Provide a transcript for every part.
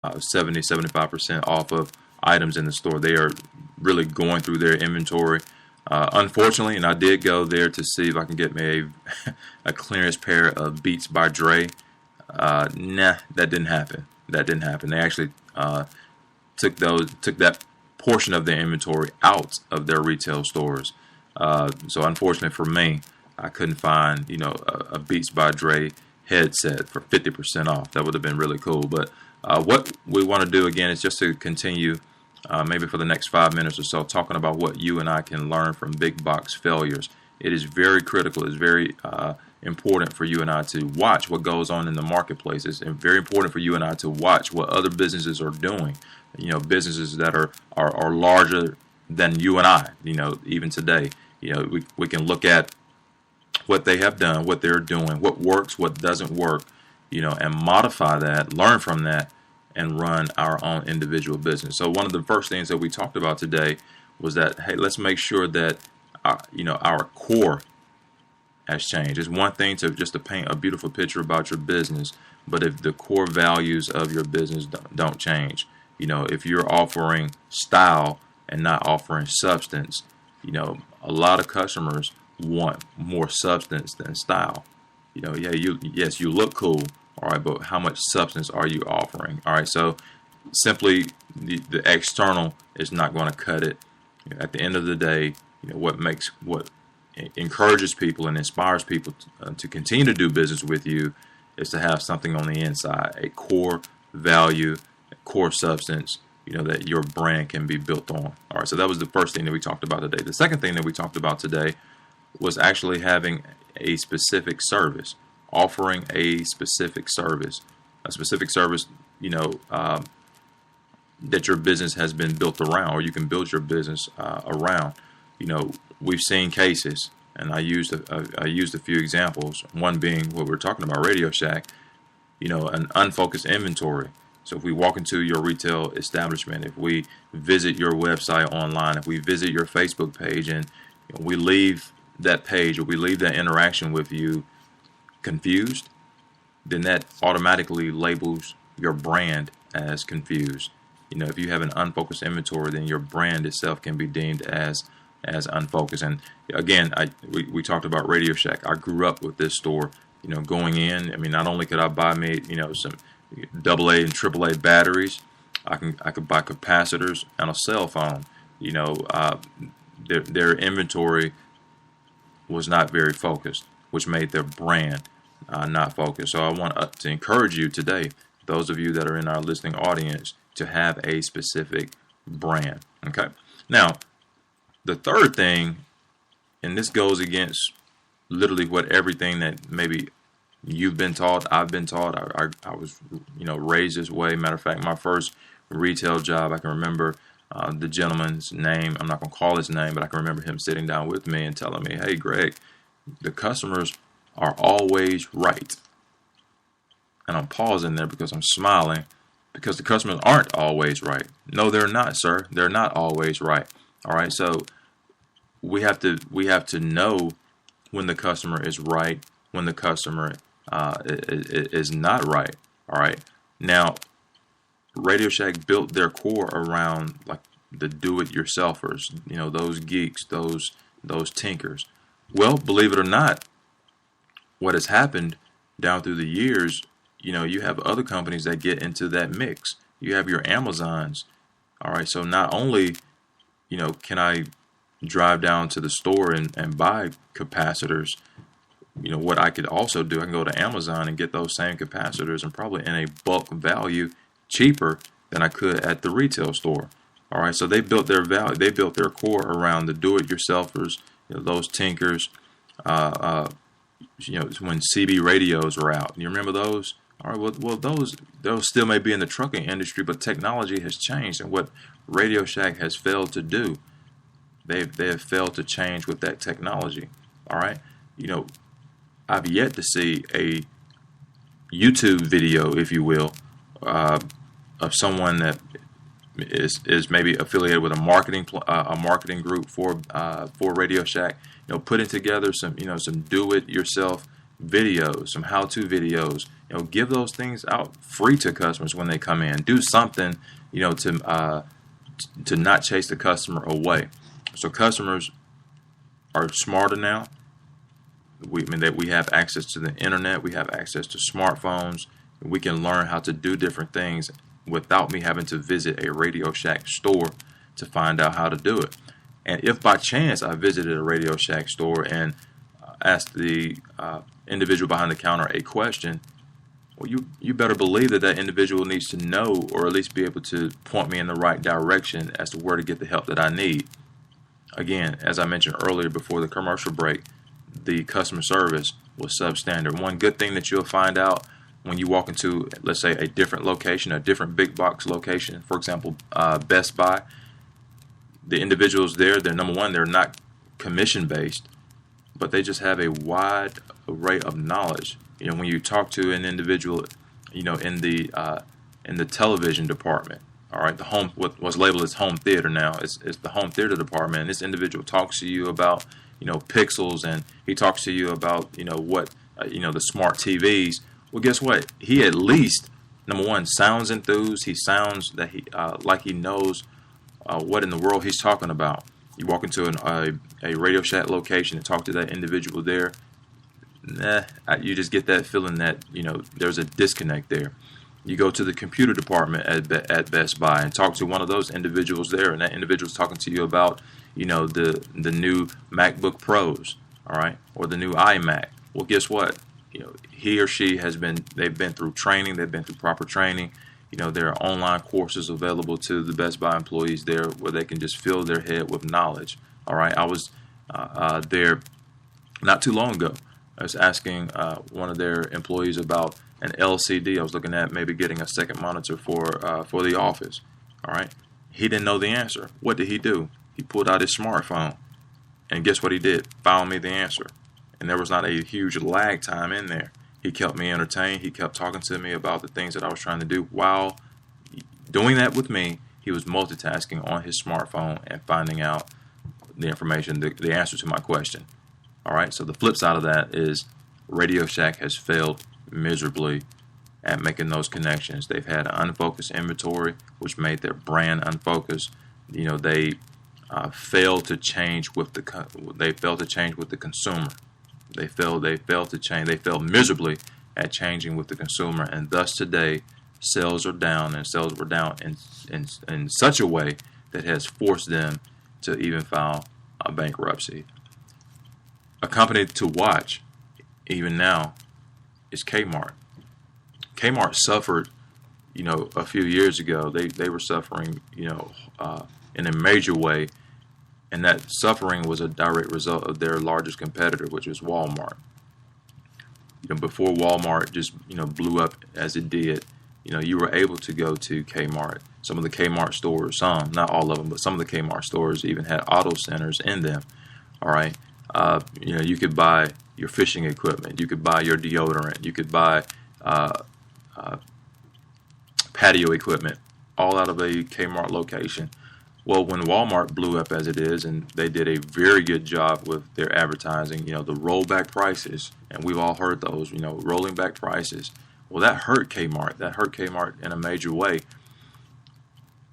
70-75% off of items in the store. They are really going through their inventory. Unfortunately, and I did go there to see if I can get me a clearance pair of Beats by Dre. Nah, that didn't happen. That didn't happen. They actually took that portion of their inventory out of their retail stores. So unfortunately for me, I couldn't find a Beats by Dre headset for 50% off. That would have been really cool. But what we want to do again is just to continue, maybe for the next 5 minutes or so, talking about what you and I can learn from big box failures. It is very critical. It's very important for you and I to watch what goes on in the marketplace. It's very important for you and I to watch what other businesses are doing. Businesses that are larger than you and I. Even today, we can look at what they have done, what they're doing, what works, what doesn't work, and modify that, learn from that, and run our own individual business. So one of the first things that we talked about today was that, hey, let's make sure that our core has changed. It's one thing to paint a beautiful picture about your business, but if the core values of your business don't change, if you're offering style and not offering substance, a lot of customers want more substance than style. Yes, you look cool, all right, but how much substance are you offering? All right, so simply the external is not going to cut it. At the end of the day, what encourages people and inspires people to continue to do business with you is to have something on the inside, a core value, a core substance, that your brand can be built on. All right, so that was the first thing that we talked about today. The second thing that we talked about today was actually having a specific service, offering a specific service, that your business has been built around, or you can build your business around. We've seen cases, and I used a few examples. One being what we're talking about, Radio Shack. An unfocused inventory. So if we walk into your retail establishment, if we visit your website online, if we visit your Facebook page, and we leave that page, or we leave that interaction with you confused, then that automatically labels your brand as confused. If you have an unfocused inventory, then your brand itself can be deemed as unfocused. And again, we talked about Radio Shack. I grew up with this store. Going in, not only could I buy me some AA and AAA batteries, I could buy capacitors and a cell phone. Their inventory was not very focused, which made their brand not focused. So I want to encourage you today, those of you that are in our listening audience, to have a specific brand. Okay. Now, the third thing, and this goes against literally what everything that maybe you've been taught, I've been taught. I was raised this way. Matter of fact, my first retail job, I can remember the gentleman's name. I'm not going to call his name, but I can remember him sitting down with me and telling me, hey, Greg, the customers are always right. And I'm pausing there because I'm smiling, because the customers aren't always right. No, they're not, sir. They're not always right. All right. So we have to know when the customer is right, when the customer is not right. All right. Now, Radio Shack built their core around like the do-it-yourselfers, those geeks, those tinkers. Well, believe it or not, what has happened down through the years, you have other companies that get into that mix. You have your Amazons. All right, so not only, can I drive down to the store and buy capacitors, what I could also do, I can go to Amazon and get those same capacitors, and probably in a bulk value cheaper than I could at the retail store. All right, so they built their value, they built their core around the do-it-yourselfers, those tinkers. When CB radios were out, you remember those? All right, well, those still may be in the trucking industry, but technology has changed, and what Radio Shack has failed to do, they have failed to change with that technology. All right, I've yet to see a YouTube video, if you will, of someone that is maybe affiliated with a marketing group for Radio Shack, putting together some do-it-yourself videos, some how-to videos, give those things out free to customers when they come in. Do something, to not chase the customer away. So customers are smarter now. We have access to the internet. We have access to smartphones. We can learn how to do different things without me having to visit a Radio Shack store to find out how to do it. And if by chance I visited a Radio Shack store and asked the individual behind the counter a question, well, you better believe that individual needs to know, or at least be able to point me in the right direction as to where to get the help that I need. Again, as I mentioned earlier before the commercial break, the customer service was substandard. One good thing that you'll find out when you walk into, let's say, a different location, a different big box location, for example, Best Buy, the individuals there, they're not commission based, but they just have a wide array of knowledge. When you talk to an individual, in the television department, all right, what's labeled as home theater now, it's the home theater department, and this individual talks to you about pixels, and he talks to you about the smart TVs. Well, guess what? He at least, number one, sounds enthused. He sounds that he like he knows what in the world he's talking about. You walk into a Radio Shack location and talk to that individual there. You just get that feeling that there's a disconnect there. You go to the computer department at Best Buy and talk to one of those individuals there, and that individual's talking to you about the new MacBook Pros, all right, or the new iMac. Well, guess what? He or she they've been through training, they've been through proper training. There are online courses available to the Best Buy employees there where they can just fill their head with knowledge. All right, I was there not too long ago. I was asking one of their employees about an LCD. I was looking at maybe getting a second monitor for the office. All right, he didn't know the answer. What did he do? He pulled out his smartphone, and guess what he did? Found me the answer, and there was not a huge lag time in there. He kept me entertained. He kept talking to me about the things that I was trying to do. While doing that with me, he was multitasking on his smartphone and finding out the information, the answer to my question. All right, so the flip side of that is Radio Shack has failed miserably at making those connections. They've had an unfocused inventory, which made their brand unfocused. They failed to change with the consumer. They failed miserably at changing with the consumer, and thus today sales are down, and sales were down in such a way that has forced them to even file a bankruptcy. A company to watch even now is Kmart. Kmart suffered, a few years ago. They were suffering, in a major way, and that suffering was a direct result of their largest competitor, which was Walmart. Before Walmart just blew up as it did, you were able to go to Kmart. Some of the Kmart stores, not all of them, but some of the Kmart stores even had auto centers in them. All right, you could buy your fishing equipment, you could buy your deodorant, you could buy patio equipment, all out of a Kmart location. Well, when Walmart blew up as it is, and they did a very good job with their advertising, the rollback prices, and we've all heard those, rolling back prices. Well, that hurt Kmart. That hurt Kmart in a major way.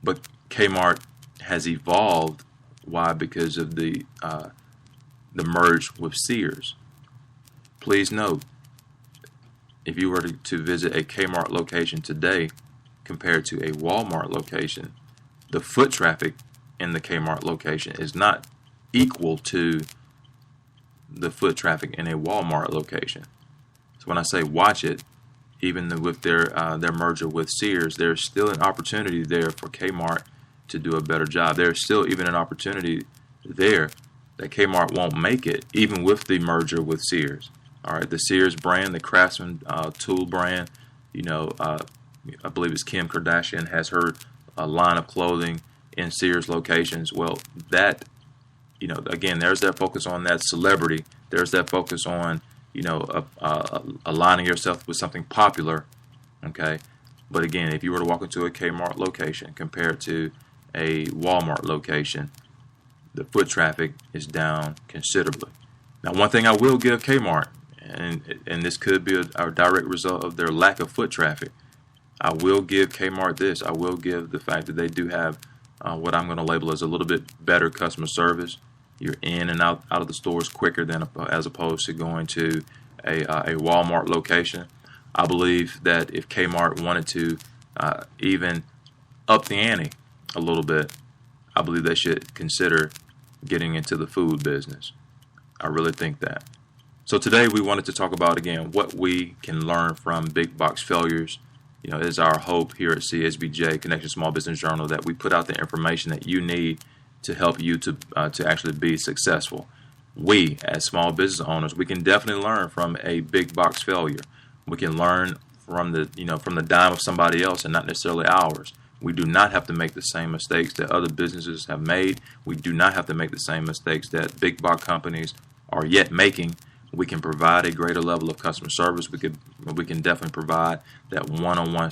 But Kmart has evolved. Why? Because of the merge with Sears. Please note, if you were to visit a Kmart location today compared to a Walmart location, the foot traffic in the Kmart location is not equal to the foot traffic in a Walmart location. So when I say watch it, even with their merger with Sears, there's still an opportunity there for Kmart to do a better job. There's still even an opportunity there that Kmart won't make it, even with the merger with Sears. All right, the Sears brand, the Craftsman tool brand, I believe it's Kim Kardashian has her line of clothing in Sears locations. Well, that, again, there's that focus on that celebrity. There's that focus on, aligning yourself with something popular. Okay, but again, if you were to walk into a Kmart location compared to a Walmart location, the foot traffic is down considerably. Now, one thing I will give Kmart, and this could be a direct result of their lack of foot traffic. I will give Kmart this. I will give the fact that they do have what I'm going to label as a little bit better customer service. You're in and out of the stores quicker than as opposed to going to a Walmart location. I believe that if Kmart wanted to even up the ante a little bit, I believe they should consider getting into the food business. I really think that. So today we wanted to talk about, again, what we can learn from big box failures. It is our hope here at CSBJ, Connection Small Business Journal, that we put out the information that you need to help you to actually be successful. We, as small business owners, we can definitely learn from a big box failure. We can learn from the dime of somebody else and not necessarily ours. We do not have to make the same mistakes that other businesses have made. We do not have to make the same mistakes that big box companies are yet making. We can provide a greater level of customer service. We can definitely provide that one-on-one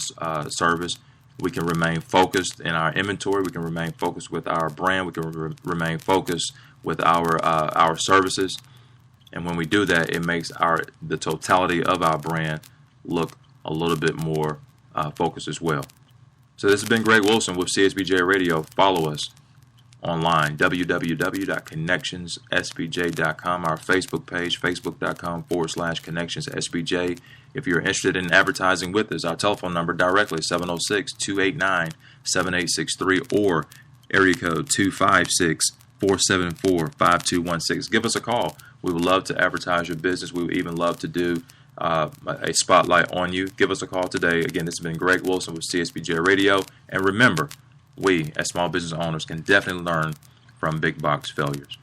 service. We can remain focused in our inventory. We can remain focused with our brand. We can remain focused with our services. And when we do that, it makes the totality of our brand look a little bit more focused as well. So this has been Greg Wilson with CSBJ Radio. Follow us online, www.connectionssbj.com, our Facebook page, facebook.com/connectionssbj. If you're interested in advertising with us, our telephone number directly, 706-289-7863 or area code 256-474-5216. Give us a call. We would love to advertise your business. We would even love to do a spotlight on you. Give us a call today. Again, this has been Greg Wilson with CSBJ Radio. And remember, we, as small business owners, can definitely learn from big box failures.